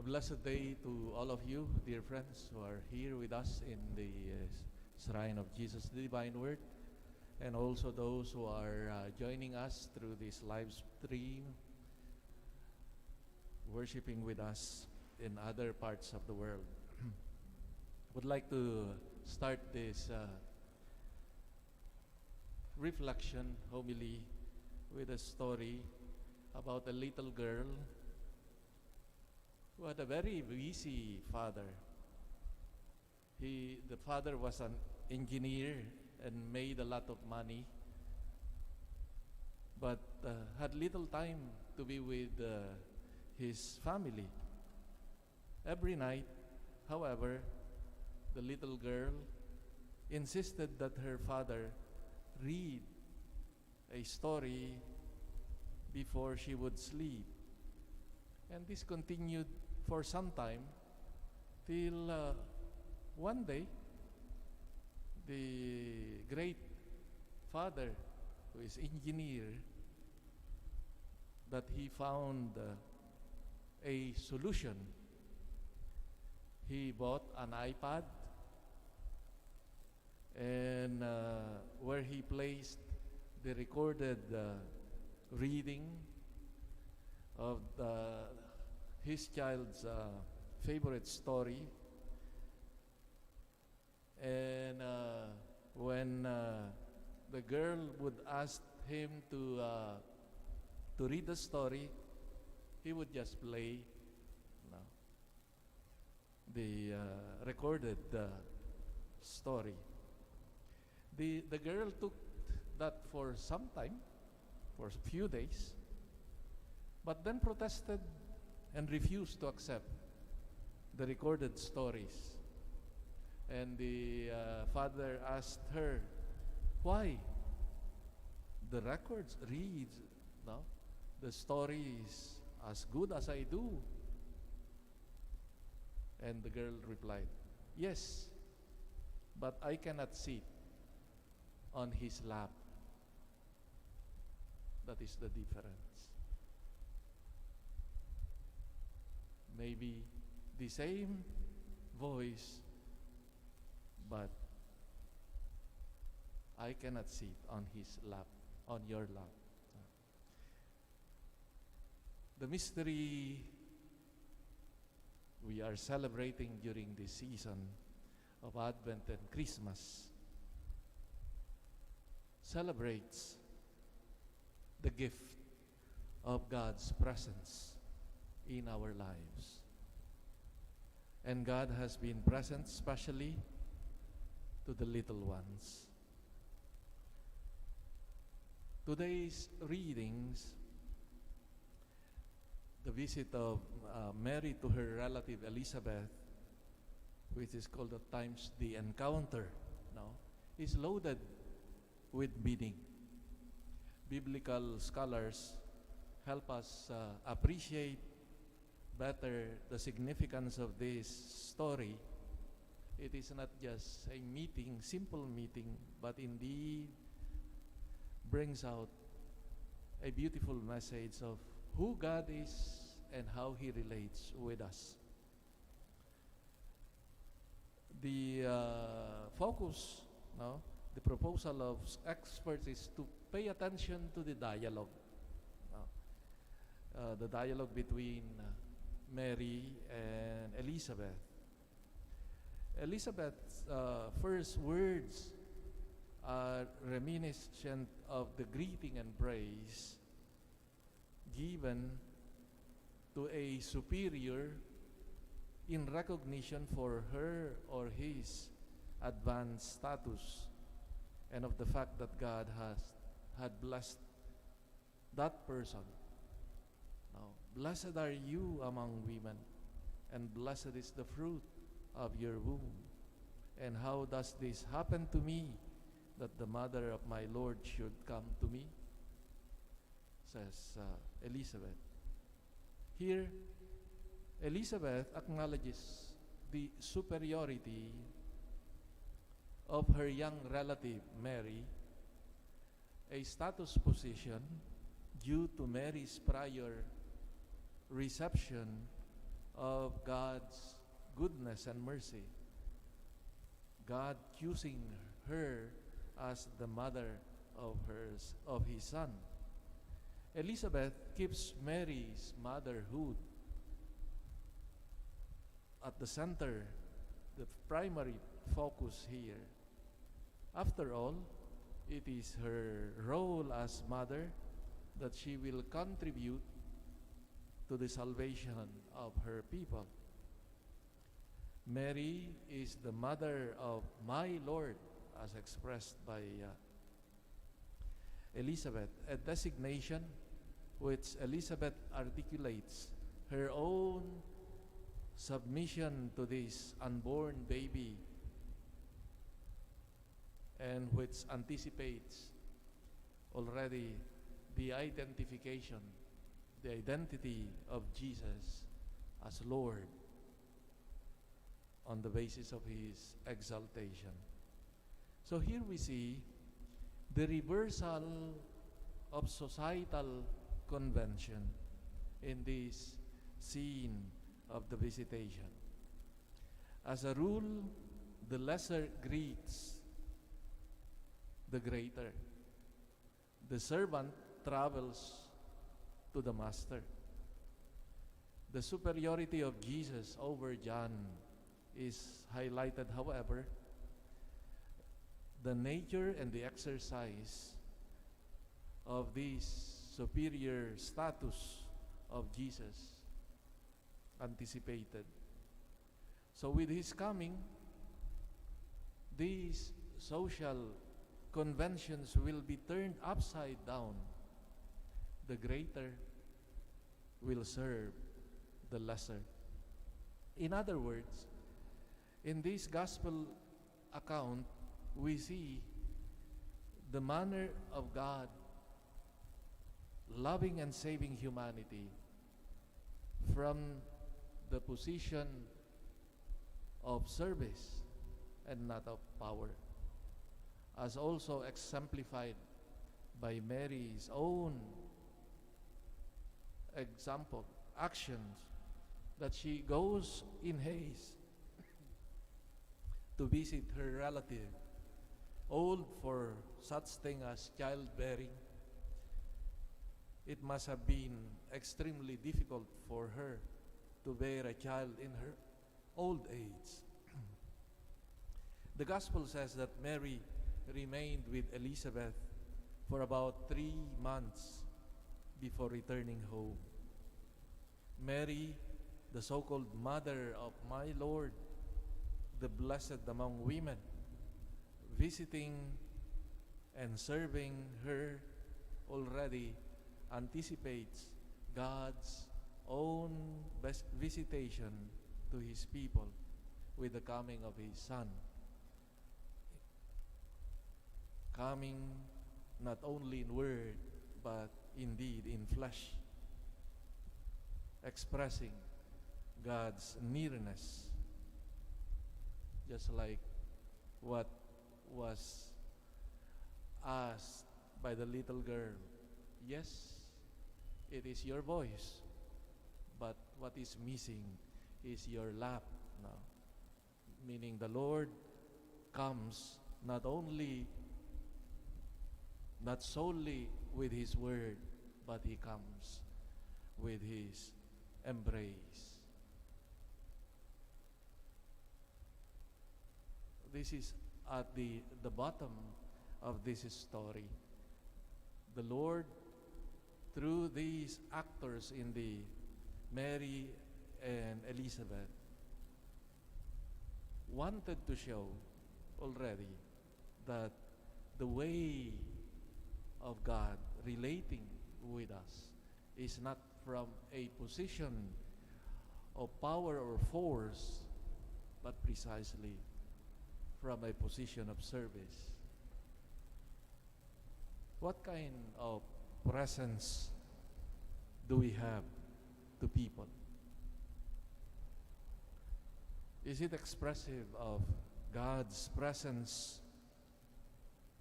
A blessed day to all of you, dear friends, who are here with us in the Shrine of Jesus, the Divine Word, and also those who are joining us through this live stream, worshiping with us in other parts of the world. Would like to start this reflection homily with a story about a little girl who had a very busy father. The father was an engineer and made a lot of money, but had little time to be with his family. Every night, however, the little girl insisted that her father read a story before she would sleep. And this continued for some time till one day the great father, who is engineer, that he found a solution. He bought an iPad and where he placed the recorded reading of his child's favorite story. And when the girl would ask him to read the story, he would just play the recorded story. The girl took that for some time, for a few days, but then protested and refused to accept the recorded stories. And the father asked her, why? The records reads, the stories as good as I do. And the girl replied, yes, but I cannot sit on his lap. That is the difference. Maybe the same voice, but I cannot sit on his lap, on your lap. The mystery we are celebrating during this season of Advent and Christmas celebrates the gift of God's presence in our lives. And God has been present especially to the little ones. Today's readings, the visit of Mary to her relative Elizabeth, which is called at times the encounter, is loaded with meaning. Biblical scholars help us appreciate better the significance of this story. It is not just a meeting, simple meeting, but indeed brings out a beautiful message of who God is and how He relates with us. The focus, the proposal of experts is to pay attention to the dialogue. The dialogue between Mary and Elizabeth. Elizabeth's first words are reminiscent of the greeting and praise given to a superior in recognition for her or his advanced status and of the fact that God had blessed that person. Now, blessed are you among women, and blessed is the fruit of your womb. And how does this happen to me, that the mother of my Lord should come to me? Says Elizabeth. Here, Elizabeth acknowledges the superiority of her young relative, Mary, a status position due to Mary's prior reception of God's goodness and mercy. God choosing her as the mother of his son. Elizabeth keeps Mary's motherhood at the center, the primary focus here. After all, it is her role as mother that she will contribute to the salvation of her people. Mary is the mother of my Lord, as expressed by Elizabeth, a designation which Elizabeth articulates her own submission to this unborn baby, and which anticipates already the identification, the identity of Jesus as Lord on the basis of his exaltation. So here we see the reversal of societal convention in this scene of the visitation. As a rule, the lesser greets the greater. The servant travels to the master. The superiority of Jesus over John is highlighted, however, the nature and the exercise of this superior status of Jesus anticipated. So with his coming, these social conventions will be turned upside down. The greater will serve the lesser. In other words, in this gospel account, we see the manner of God loving and saving humanity from the position of service and not of power, as also exemplified by Mary's own example, actions, that she goes in haste to visit her relative, old for such thing as childbearing. It must have been extremely difficult for her to bear a child in her old age. The gospel says that Mary remained with Elizabeth for about 3 months before returning home. Mary, the so-called mother of my Lord, the blessed among women, visiting and serving her already anticipates God's own visitation to his people with the coming of his Son. Coming not only in word, but indeed in flesh, expressing God's nearness, just like what was asked by the little girl. Yes, it is your voice, but what is missing is your lap now. Meaning the Lord comes not solely with his word, but he comes with his embrace. This is at the bottom of this story. The Lord, through these actors in the Mary and Elizabeth, wanted to show already that the way of God relating with us is not from a position of power or force, but precisely from a position of service. What kind of presence do we have to people? Is it expressive of God's presence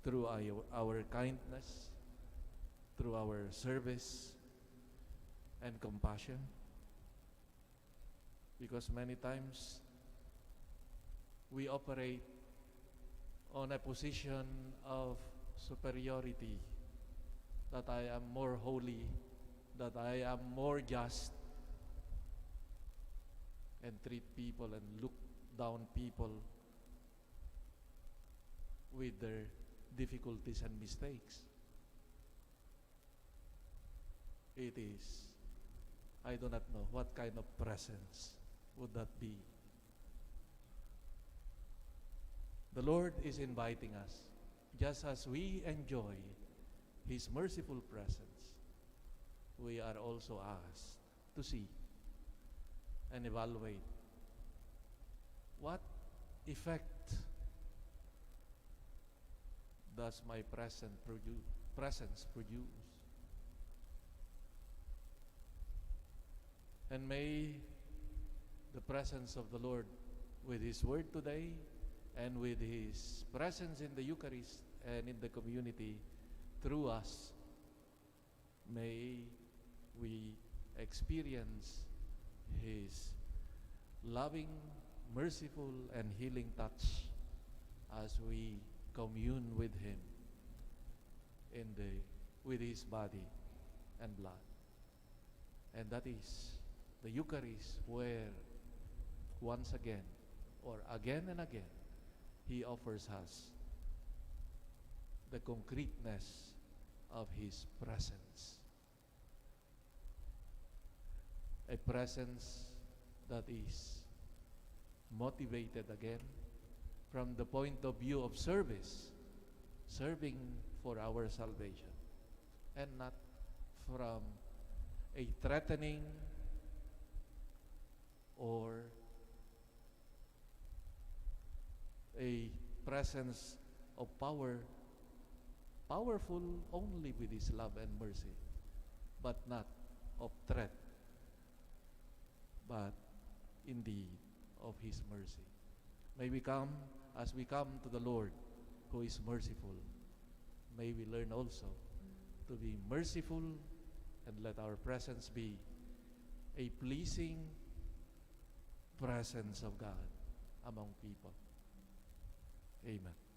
through our kindness, through our service and compassion? Because many times we operate on a position of superiority, that I am more holy, that I am more just, and treat people and look down people with their difficulties and mistakes. It is, I do not know what kind of presence would that be. The Lord is inviting us, just as we enjoy His merciful presence, we are also asked to see and evaluate what effect does my presence produce. And may the presence of the Lord with His Word today and with His presence in the Eucharist and in the community through us, may we experience His loving, merciful, and healing touch as we commune with Him with His body and blood. And that is the Eucharist, where once again, or again and again, He offers us the concreteness of His presence. A presence that is motivated again from the point of view of service, serving for our salvation, and not from a threatening or a presence of power, powerful only with His love and mercy, but not of threat, but indeed of His mercy. May we come, as we come to the Lord who is merciful, may we learn also to be merciful, and let our presence be a pleasing presence of God among people. Amen.